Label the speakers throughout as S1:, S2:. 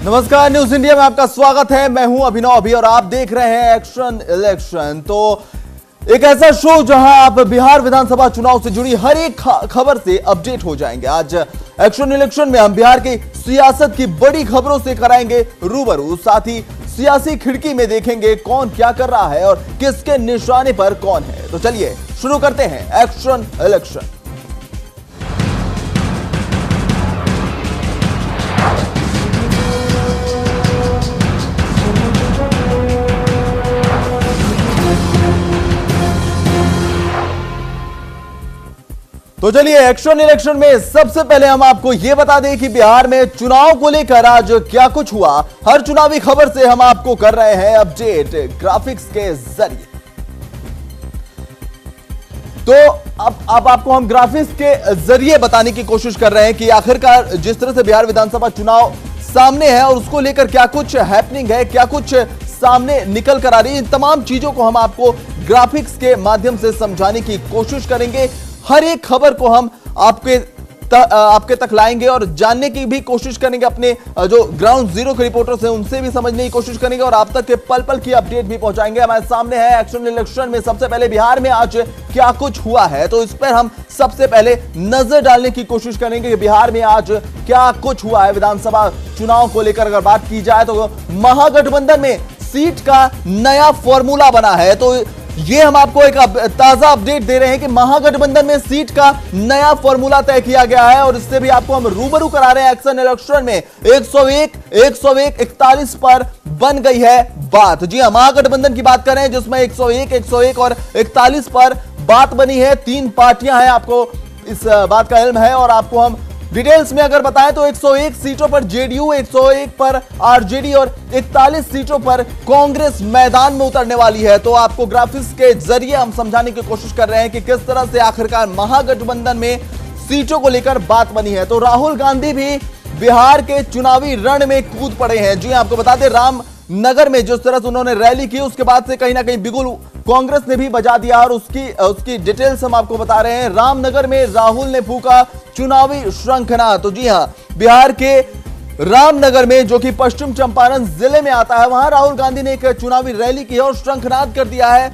S1: नमस्कार, news India में आपका स्वागत है। मैं हूं अभिनव अभी और आप देख रहे हैं एक्शन इलेक्शन। तो एक ऐसा शो जहां आप बिहार विधानसभा चुनाव से जुड़ी हर एक खबर से अपडेट हो जाएंगे। आज एक्शन इलेक्शन में हम बिहार की सियासत की बड़ी खबरों से कराएंगे रूबरू, साथ ही सियासी खिड़की में देखेंगे कौन क्या कर रहा है और किसके निशाने पर कौन है। तो चलिए शुरू करते हैं एक्शन इलेक्शन। तो चलिए एक्शन इलेक्शन में सबसे पहले हम आपको यह बता दें कि बिहार में चुनाव को लेकर आज क्या कुछ हुआ। हर चुनावी खबर से हम आपको कर रहे हैं अपडेट ग्राफिक्स के जरिए। तो अब आपको हम ग्राफिक्स के जरिए बताने की कोशिश कर रहे हैं कि आखिरकार जिस तरह से बिहार विधानसभा चुनाव सामने है और उसको लेकर क्या कुछ हैपनिंग है, क्या कुछ सामने निकल कर आ रही है, इन तमाम चीजों को हम आपको ग्राफिक्स के माध्यम से समझाने की कोशिश करेंगे। हर एक खबर को हम आपके तक लाएंगे और जानने की भी कोशिश करेंगे। अपने जो ग्राउंड जीरो के रिपोर्टर्स हैं उनसे भी समझने की कोशिश करेंगे और आप तक के पल पल की अपडेट भी पहुंचाएंगे। हमारे सामने है एक्शन इलेक्शन में सबसे पहले बिहार में आज क्या कुछ हुआ है, तो इस पर हम सबसे पहले नजर डालने की कोशिश करेंगे कि बिहार में आज क्या कुछ हुआ है। विधानसभा चुनाव को लेकर अगर बात की जाए तो महागठबंधन में सीट का नया फॉर्मूला बना है। तो ये हम आपको एक ताजा अपडेट दे रहे हैं कि महागठबंधन में सीट का नया फॉर्मूला तय किया गया है और इससे भी आपको हम रूबरू करा रहे हैं। एक्शन इलेक्शन में 101, 41 पर बन गई है बात। जी हां, महागठबंधन की बात कर रहे हैं जिसमें 101 और 41 पर बात बनी है। 3 पार्टियां हैं, आपको इस बात का इल्म है और आपको हम डिटेल्स में अगर बताएं तो 101 सीटों पर जेडीयू, 101 पर आरजेडी और 41 सीटों पर कांग्रेस मैदान में उतरने वाली है। तो आपको ग्राफिक्स के जरिए हम समझाने की कोशिश कर रहे हैं कि किस तरह से आखिरकार महागठबंधन में सीटों को लेकर बात बनी है। तो राहुल गांधी भी बिहार के चुनावी रण में कूद पड़े हैं। जी आपको बता दें, रामनगर में जिस तरह से उन्होंने रैली की उसके बाद से कहीं ना कहीं बिगुल कांग्रेस ने भी बजा दिया और उसकी डिटेल्स हम आपको बता रहे हैं। रामनगर में राहुल ने फूका चुनावी शंखनाद। तो जी हां, बिहार के रामनगर में जो कि पश्चिम चंपारण जिले में आता है, वहां राहुल गांधी ने एक चुनावी रैली की और शंखनाद कर दिया है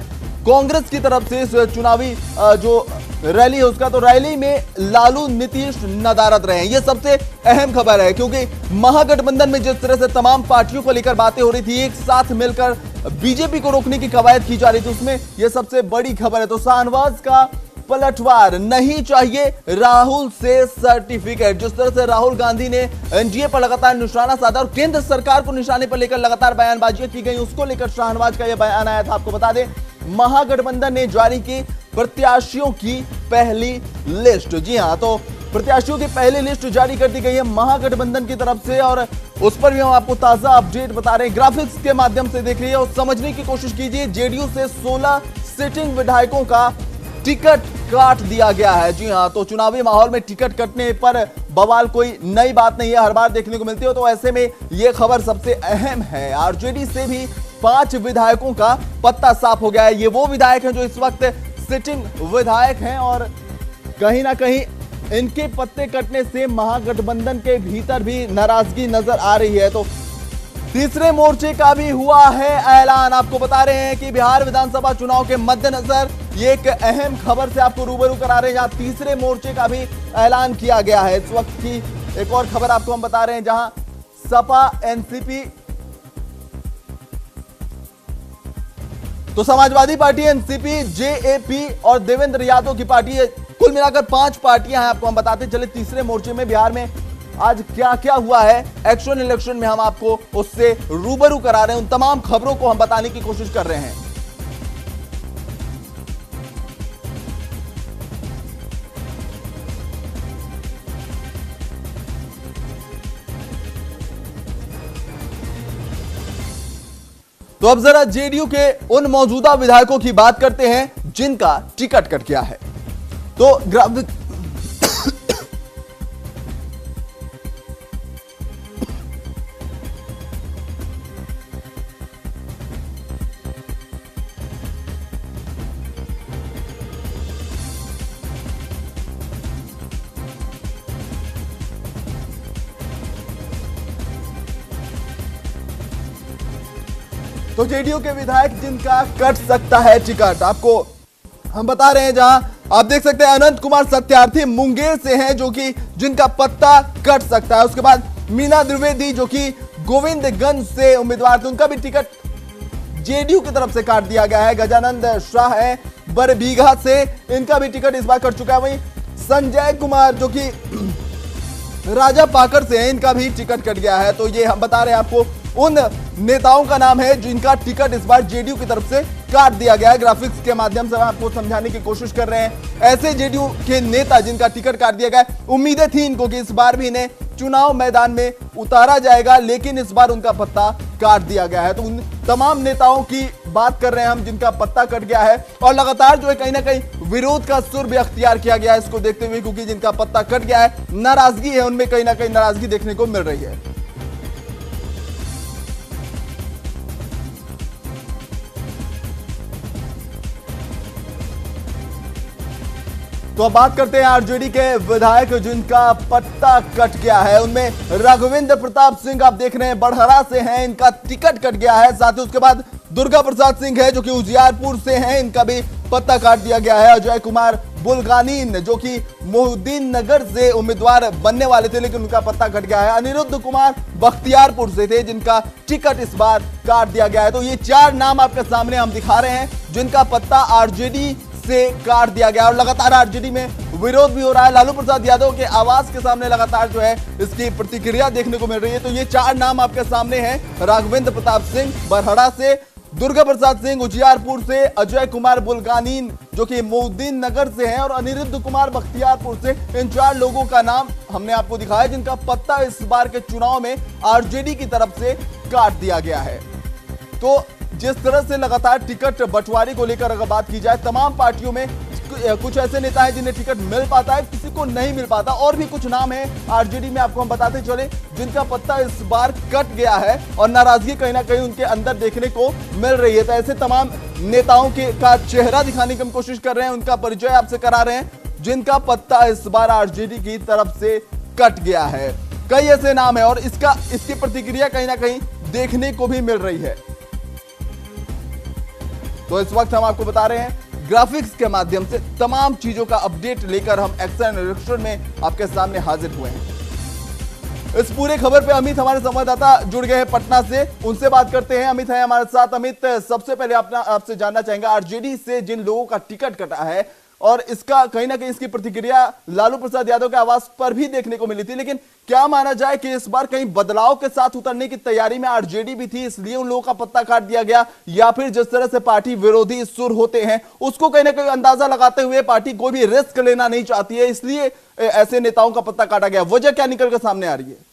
S1: कांग्रेस की तरफ से। इस चुनावी जो रैली है उसका, तो रैली में लालू नीतीश नदारत रहे हैं। ये सबसे अहम खबर है क्योंकि महागठबंधन में जिस तरह से तमाम पार्टियों को लेकर बातें हो रही थी, एक साथ मिलकर बीजेपी को रोकने की कवायद की जा रही थी, उसमें यह सबसे बड़ी खबर है। तो शाहनवाज का पलटवार, नहीं चाहिए राहुल से सर्टिफिकेट। जिस तरह से राहुल गांधी ने एनडीए पर लगातार निशाना साधा और केंद्र सरकार को निशाने पर लेकर लगातार बयानबाजियां की गई, उसको लेकर शाहनवाज का यह बयान आया था। आपको बता दें, महागठबंधन ने जारी की प्रत्याशियों की पहली लिस्ट। जी हां, तो प्रत्याशियों की पहली लिस्ट जारी कर दी गई है महागठबंधन की तरफ से और उस पर भी हम आपको ताजा अपडेट बता रहे हैं। ग्राफिक्स के माध्यम से देख लीजिए और समझने की कोशिश कीजिए। जेडीयू से 16 सिटिंग विधायकों का टिकट काट दिया गया है। जी हां, तो चुनावी माहौल में टिकट कटने पर बवाल कोई नई बात नहीं है, हर बार देखने को मिलती है। तो ऐसे में यह खबर सबसे अहम है। आरजेडी से भी 5 विधायकों का पत्ता साफ हो गया है। ये वो विधायक हैं जो इस वक्त सिटिंग विधायक हैं और कहीं ना कहीं इनके पत्ते कटने से महागठबंधन के भीतर भी नाराजगी नजर आ रही है। तो तीसरे मोर्चे का भी हुआ है ऐलान। आपको बता रहे हैं कि बिहार विधानसभा चुनाव के मद्देनजर ये एक अहम खबर से आपको रूबरू करा रहे हैं जहां तीसरे मोर्चे का भी ऐलान किया गया है। इस वक्त की एक और खबर आपको हम बता रहे हैं जहां सपा, एनसीपी, तो समाजवादी पार्टी, एनसीपी, जेएपी और देवेंद्र यादव की पार्टी, कुल मिलाकर 5 पार्टियां हैं। आपको हम बताते चले तीसरे मोर्चे में बिहार में आज क्या क्या हुआ है। एक्शन इलेक्शन में हम आपको उससे रूबरू करा रहे हैं, उन तमाम खबरों को हम बताने की कोशिश कर रहे हैं। तो अब जरा जेडीयू के उन मौजूदा विधायकों की बात करते हैं जिनका टिकट कट गया है। तो ग्राफिक तो जेडीयू के विधायक जिनका कट सकता है टिकट, आपको हम बता रहे हैं, जहां आप देख सकते हैं अनंत कुमार सत्यार्थी मुंगेर से हैं जो कि जिनका पत्ता कट सकता है। उसके बाद मीना द्विवेदी जो कि गोविंदगंज से उम्मीदवार थे, उनका भी टिकट जेडीयू की तरफ से काट दिया गया है। गजानंद शाह है बरबीघा से, इनका भी टिकट इस बार कट चुका है। वहीं संजय कुमार जो कि राजा पाकर से हैं, इनका भी टिकट कट गया है। तो ये हम बता रहे हैं आपको उन नेताओं का नाम है जिनका टिकट इस बार जेडीयू की तरफ से काट दिया गया है। ग्राफिक्स के माध्यम से हम आपको समझाने की कोशिश कर रहे हैं ऐसे जेडीयू के नेता जिनका टिकट काट दिया गया। उम्मीदें थी इनको कि इस बार भी इन्हें चुनाव मैदान में उतारा जाएगा, लेकिन इस बार उनका पत्ता काट दिया गया है। तो उन तमाम नेताओं की बात कर रहे हैं हम जिनका पत्ता कट गया है, और लगातार जो है कहीं ना कहीं विरोध का सुर भी अख्तियार किया गया है इसको देखते हुए, क्योंकि जिनका पत्ता कट गया है नाराजगी है, उनमें कहीं ना कहीं नाराजगी देखने को मिल रही है। तो अब बात करते हैं आरजेडी के विधायक जिनका पत्ता कट गया है। उनमें रघुविंद्र प्रताप सिंह आप देख रहे हैं बड़हरा से हैं, इनका टिकट कट गया है। साथ ही उसके बाद दुर्गा प्रसाद सिंह है जो कि उजियारपुर से हैं, इनका भी पत्ता काट दिया गया है। अजय कुमार बुल्गानीन जो कि मोहुद्दीन नगर से उम्मीदवार बनने वाले थे, लेकिन उनका पत्ता कट गया है। अनिरुद्ध कुमार बख्तियारपुर से थे जिनका टिकट इस बार काट दिया गया है। तो ये 4 नाम आपके सामने हम दिखा रहे हैं जिनका पत्ता आरजेडी से काट दिया गया, और लगातार आरजेडी में विरोध भी हो रहा है। लालू प्रसाद यादव के आवास के सामने लगातार जो है इसकी प्रतिक्रिया देखने को मिल रही है। तो ये 4 नाम आपके सामने हैं, राघवेंद्र प्रताप सिंह बरहड़ा से, दुर्गा प्रसाद सिंह उजियारपुर से, अजय कुमार बुल्गानीन जो कि मोहुद्दीन नगर से हैं, और अनिरुद्ध कुमार बख्तियारपुर से। इन 4 लोगों का नाम हमने आपको दिखाया जिनका पत्ता इस बार के चुनाव में आरजेडी की तरफ से काट दिया गया है। तो जिस तरह से लगातार टिकट बंटवारे को लेकर अगर बात की जाए, तमाम पार्टियों में कुछ ऐसे नेता हैं जिन्हें टिकट मिल पाता है, किसी को नहीं मिल पाता, और भी कुछ नाम है आरजेडी में आपको हम बताते चले जिनका पत्ता इस बार कट गया है, और नाराजगी कहीं ना कहीं उनके अंदर देखने को मिल रही है। तो ऐसे तमाम नेताओं के का चेहरा दिखाने की हम कोशिश कर रहे हैं, उनका परिचय आपसे करा रहे हैं जिनका पत्ता इस बार आरजेडी की तरफ से कट गया है। कई ऐसे नाम है और इसकी प्रतिक्रिया कहीं ना कहीं देखने को भी मिल रही है। तो इस वक्त हम आपको बता रहे हैं ग्राफिक्स के माध्यम से तमाम चीजों का अपडेट लेकर हम एक्शन निरीक्षण में आपके सामने हाजिर हुए हैं। इस पूरे खबर पे अमित हमारे संवाददाता जुड़ गए हैं पटना से, उनसे बात करते हैं। अमित है हमारे साथ। अमित, सबसे पहले आपसे जानना चाहेंगे आरजेडी से जिन लोगों का टिकट कटा है, और इसका कहीं ना कहीं इसकी प्रतिक्रिया लालू प्रसाद यादव के आवास पर भी देखने को मिली थी, लेकिन क्या माना जाए कि इस बार कहीं बदलाव के साथ उतरने की तैयारी में आरजेडी भी थी इसलिए उन लोगों का पत्ता काट दिया गया, या फिर जिस तरह से पार्टी विरोधी सुर होते हैं उसको कहीं ना कहीं अंदाजा लगाते हुए पार्टी कोई भी रिस्क लेना नहीं चाहती है इसलिए ऐसे नेताओं का पत्ता काटा गया? वजह क्या निकल कर सामने आ रही है?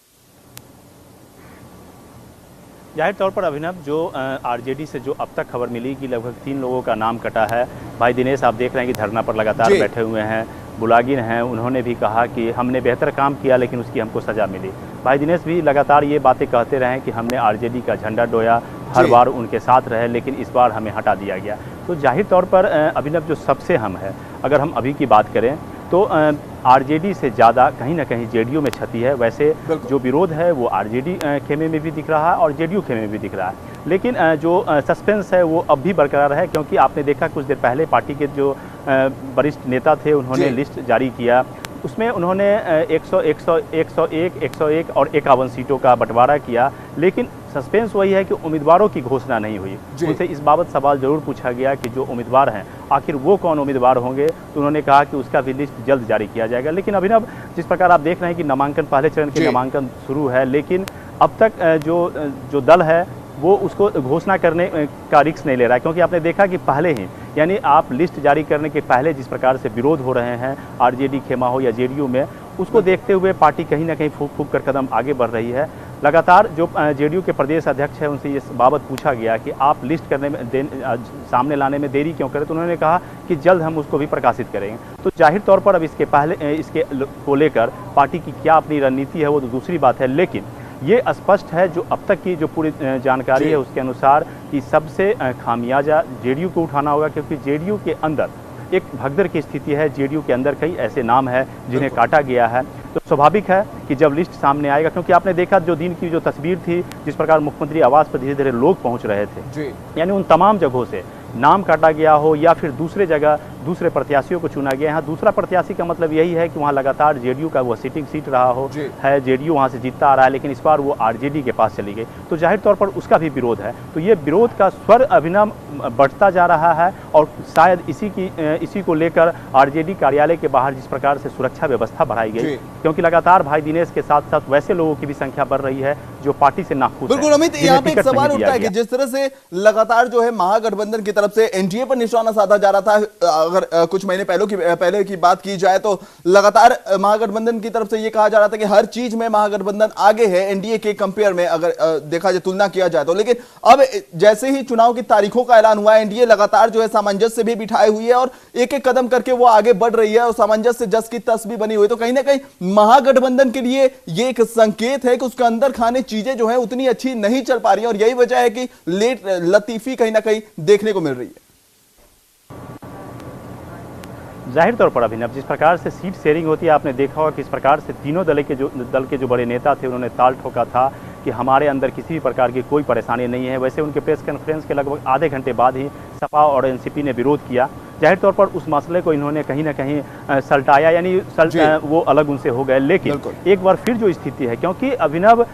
S2: जाहिर तौर पर अभिनव, जो आरजेडी से जो अब तक खबर मिली कि लगभग 3 लोगों का नाम कटा है। भाई दिनेश आप देख रहे हैं कि धरना पर लगातार बैठे हुए हैं। बुलागिन हैं, उन्होंने भी कहा कि हमने बेहतर काम किया लेकिन उसकी हमको सज़ा मिली। भाई दिनेश भी लगातार ये बातें कहते रहे कि हमने आरजेडी का झंडा डोया, हर बार उनके साथ रहे, लेकिन इस बार हमें हटा दिया गया। तो जाहिर तौर पर अभिनव जो सबसे हम है, अगर हम अभी की बात करें तो आरजेडी से ज़्यादा कहीं ना कहीं जेडीयू में क्षति है। वैसे जो विरोध है वो आरजेडी खेमे में भी दिख रहा है और जेडीयू खेमे में भी दिख रहा है, लेकिन जो सस्पेंस है वो अब भी बरकरार है, क्योंकि आपने देखा कुछ देर पहले पार्टी के जो वरिष्ठ नेता थे उन्होंने लिस्ट जारी किया। उसमें उन्होंने 101 और 51 सीटों का बंटवारा किया, लेकिन सस्पेंस वही है कि उम्मीदवारों की घोषणा नहीं हुई। उनसे इस बाबत सवाल जरूर पूछा गया कि जो उम्मीदवार हैं आखिर वो कौन उम्मीदवार होंगे, तो उन्होंने कहा कि उसका भी लिस्ट जल्द जारी किया जाएगा। लेकिन अभिनव, जिस प्रकार आप देख रहे हैं कि नामांकन पहले चरण के नामांकन शुरू है, लेकिन अब तक जो दल है वो उसको घोषणा करने का रिस्क नहीं ले रहा है, क्योंकि आपने देखा कि पहले ही, यानी आप लिस्ट जारी करने के पहले जिस प्रकार से विरोध हो रहे हैं आरजेडी खेमा हो या जेडीयू में, उसको देखते हुए पार्टी कहीं ना कहीं फूक फूक कर कदम आगे बढ़ रही है। लगातार जो जेडीयू के प्रदेश अध्यक्ष है उनसे इस बाबत पूछा गया कि आप लिस्ट करने में सामने लाने में देरी क्यों करें, तो उन्होंने कहा कि जल्द हम उसको भी प्रकाशित करेंगे। तो जाहिर तौर पर अब इसके को लेकर पार्टी की क्या अपनी रणनीति है वो तो दूसरी बात है, लेकिन ये स्पष्ट है जो अब तक की जो पूरी जानकारी है उसके अनुसार कि सबसे खामियाजा जेडीयू को उठाना होगा, क्योंकि जेडीयू के अंदर एक भगदड़ की स्थिति है। जेडीयू के अंदर कई ऐसे नाम हैं जिन्हें काटा गया है, तो स्वाभाविक है कि जब लिस्ट सामने आएगा, क्योंकि आपने देखा जो दिन की जो तस्वीर थी, जिस प्रकार मुख्यमंत्री आवास पर धीरे धीरे लोग पहुंच रहे थे, यानी उन तमाम जगहों से नाम काटा गया हो या फिर दूसरे जगह दूसरे प्रत्याशियों को चुना गया। यहाँ दूसरा प्रत्याशी का मतलब यही है कि वहाँ लगातार जेडीयू का वो सिटिंग सीट रहा हो है, जेडीयू वहाँ से जीतता आ रहा है, लेकिन इस बार वो आरजेडी के पास चली गई, तो जाहिर तौर पर उसका भी विरोध है। तो ये विरोध का स्वर अभिनव बढ़ता जा रहा है और शायद इसी को लेकर आरजेडी कार्यालय के बाहर जिस प्रकार से सुरक्षा व्यवस्था बढ़ाई गई, क्योंकि लगातार भाई दिनेश के साथ साथ वैसे लोगों की भी संख्या बढ़ रही है जो पार्टी से नाखुश
S1: बिल्कुल अमित, यहाँ पे एक सवाल उठता है कि जिस तरह से लगातार जो है महागठबंधन की तरफ से एनडीए पर निशाना साधा जा रहा था, अगर कुछ महीने पहले की बात की जाए तो लगातार महागठबंधन की तरफ से यह कहा जा रहा था कि हर चीज में महागठबंधन आगे है एनडीए के कंपेयर में, अगर देखा जाए तुलना किया जाए तो। लेकिन अब जैसे ही चुनाव की तारीखों का ऐलान हुआ, एनडीए लगातार जो है सामंजस्य भी बिठाई हुई है और एक एक कदम करके वो आगे बढ़ रही है और सामंजस्य जस की तस भी बनी हुई है। तो कहीं ना कहीं महागठबंधन के लिए ये एक संकेत है कि उसके अंदर खाने चीजें जो है उतनी अच्छी नहीं चल पा रही है और यही वजह है कि लेट लतीफी कहीं ना कहीं देखने को मिल रही है।
S2: जाहिर तौर पर अभिनव जिस प्रकार से सीट शेयरिंग होती है, आपने देखा होगा किस प्रकार से तीनों दल के जो बड़े नेता थे उन्होंने ताल ठोका था कि हमारे अंदर किसी भी प्रकार की कोई परेशानी नहीं है। वैसे उनके प्रेस कॉन्फ्रेंस के लगभग आधे घंटे बाद ही सपा और एनसीपी ने विरोध किया। जाहिर तौर पर उस मसले को इन्होंने कहीं ना कहीं सल्टाया, यानी वो अलग उनसे हो गए। लेकिन एक बार फिर जो स्थिति है, क्योंकि अभिनव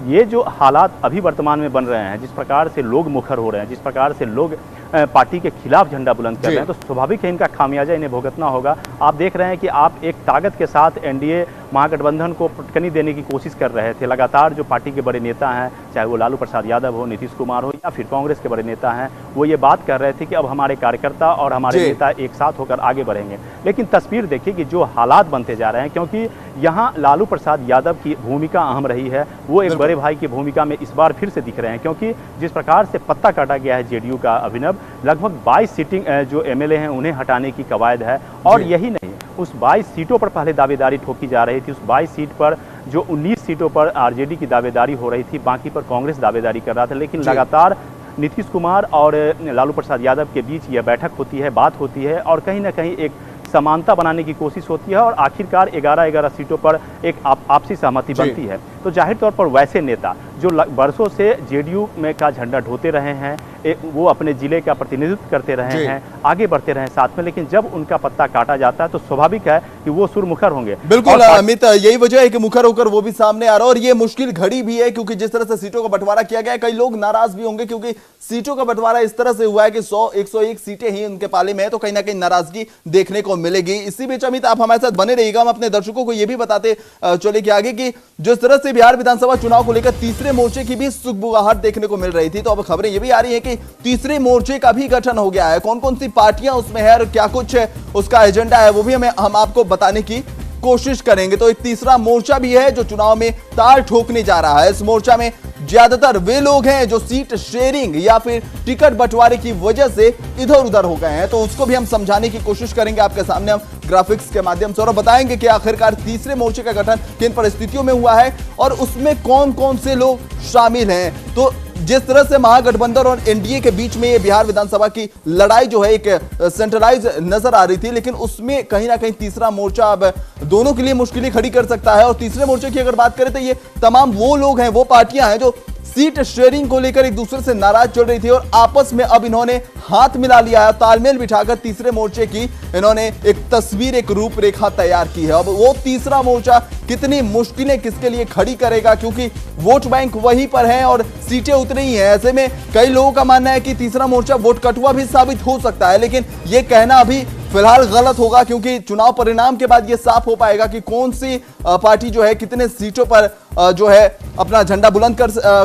S2: ये जो हालात अभी वर्तमान में बन रहे हैं, जिस प्रकार से लोग मुखर हो रहे हैं, जिस प्रकार से लोग पार्टी के खिलाफ झंडा बुलंद कर रहे हैं, तो स्वाभाविक है इनका खामियाजा इन्हें भुगतना होगा। आप देख रहे हैं कि आप एक ताकत के साथ एनडीए महागठबंधन को पटकनी देने की कोशिश कर रहे थे। लगातार जो पार्टी के बड़े नेता हैं, चाहे वो लालू प्रसाद यादव हो, नीतीश कुमार हो या फिर कांग्रेस के बड़े नेता हैं, वो ये बात कर रहे थे कि अब हमारे कार्यकर्ता और हमारे नेता एक साथ होकर आगे बढ़ेंगे। लेकिन तस्वीर देखिए कि जो हालात बनते जा रहे हैं, क्योंकि यहाँ लालू प्रसाद यादव की भूमिका अहम रही है, वो एक बड़े भाई की भूमिका में इस बार फिर से दिख रहे हैं, क्योंकि जिस प्रकार से पत्ता काटा गया है जेडीयू का अभिनव, लगभग 22 सीटिंग जो एमएलए हैं उन्हें हटाने की कवायद है। और यही नहीं, उस 22 सीटों पर पहले दावेदारी ठोकी जा रही थी। उस 22 सीट पर जो 19 सीटों पर आरजेडी की दावेदारी हो रही थी, बाकी पर कांग्रेस दावेदारी कर रहा था। लेकिन लगातार नीतीश कुमार और लालू प्रसाद यादव के बीच यह बैठक होती है, बात होती है और कहीं ना कहीं एक समानता बनाने की कोशिश होती है और आखिरकार 11-11 सीटों पर एक आपसी सहमति बनती है। तो जाहिर तौर पर वैसे नेता जो बरसों से जेडीयू में का झंडा ढोते रहे हैं, वो अपने जिले का प्रतिनिधित्व करते रहे हैं, आगे बढ़ते रहे साथ में, लेकिन जब उनका पत्ता काटा जाता है तो स्वाभाविक है कि वो सुर मुखर होंगे।
S1: बिल्कुल अमित, यही वजह है कि मुखर होकर वो भी सामने आ रहा है और ये मुश्किल घड़ी भी है, क्योंकि जिस तरह से सीटों का बंटवारा किया गया है, कई लोग नाराज भी होंगे क्योंकि सीटों का बंटवारा इस तरह से हुआ है कि 100-101 सीटें ही उनके पाले में है, तो कहीं ना कहीं नाराजगी देखने को मिलेगी। इसी बीच अमित आप हमारे साथ बने रहिएगा, हम अपने दर्शकों को यह भी बताते चले कि आगे की जिस तरह से बिहार विधानसभा चुनाव को लेकर तीसरे मोर्चे की भी सुगबुगाहट देखने को मिल रही थी, तो अब खबरें ये भी आ रही है कि तीसरे मोर्चे का भी गठन हो गया है। कौन कौन सी पार्टियां उसमें है और क्या कुछ उसका एजेंडा है, वो भी हम आपको बताने की कोशिश करेंगे। तो एक तीसरा मोर्चा भी है जो चुनाव में ताल ठोकने जा रहा है। इस मोर्चा में ज्यादातर वे लोग हैं जो सीट शेयरिंग या फिर टिकट बंटवारे की वजह से इधर उधर हो गए हैं, तो उसको भी हम समझाने की कोशिश करेंगे आपके सामने हम ग्राफिक्स के माध्यम से, और बताएंगे कि आखिरकार तीसरे मोर्चे का गठन किन परिस्थितियों में हुआ है और उसमें कौन कौन से लोग शामिल हैं। तो जिस तरह से महागठबंधन और एनडीए के बीच में ये बिहार विधानसभा की लड़ाई जो है एक सेंट्रलाइज नजर आ रही थी, लेकिन उसमें कहीं ना कहीं तीसरा मोर्चा अब दोनों के लिए मुश्किलें खड़ी कर सकता है। और तीसरे मोर्चे की अगर बात करें तो ये तमाम वो लोग हैं, वो पार्टियां हैं जो सीट शेयरिंग को लेकर एक दूसरे से नाराज चल रही थी और आपस में अब इन्होंने हाथ मिला लिया है, तालमेल बिठाकर तीसरे मोर्चे की इन्होंने एक तस्वीर, एक रूपरेखा तैयार की है। अब वो तीसरा मोर्चा कितनी मुश्किलें किसके लिए खड़ी करेगा, क्योंकि वोट बैंक वहीं पर है और सीटें उतनी ही है। ऐसे में कई लोगों का मानना है कि तीसरा मोर्चा वोट कटुआ भी साबित हो सकता है, लेकिन यह कहना अभी फिलहाल गलत होगा, क्योंकि चुनाव परिणाम के बाद यह साफ हो पाएगा कि कौन सी पार्टी जो है कितने सीटों पर जो है अपना झंडा बुलंद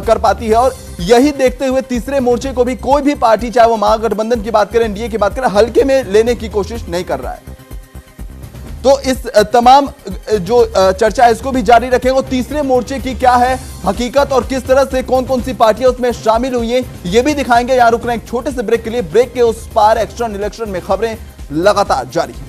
S1: कर पाती है। और यही देखते हुए तीसरे मोर्चे को भी कोई भी पार्टी, चाहे वो महागठबंधन की बात करें, एनडीए की बात करें, हल्के में लेने की कोशिश नहीं कर रहा है। तो इस तमाम जो चर्चा है इसको भी जारी रखेंगे और तीसरे मोर्चे की क्या है हकीकत और किस तरह से कौन कौन सी पार्टियां उसमें शामिल हुई हैं ये भी दिखाएंगे। यहां रुक रहे हैं एक छोटे से ब्रेक के लिए। ब्रेक के उस पार एक्स्ट्रा इलेक्शन में खबरें लगातार जारी हैं।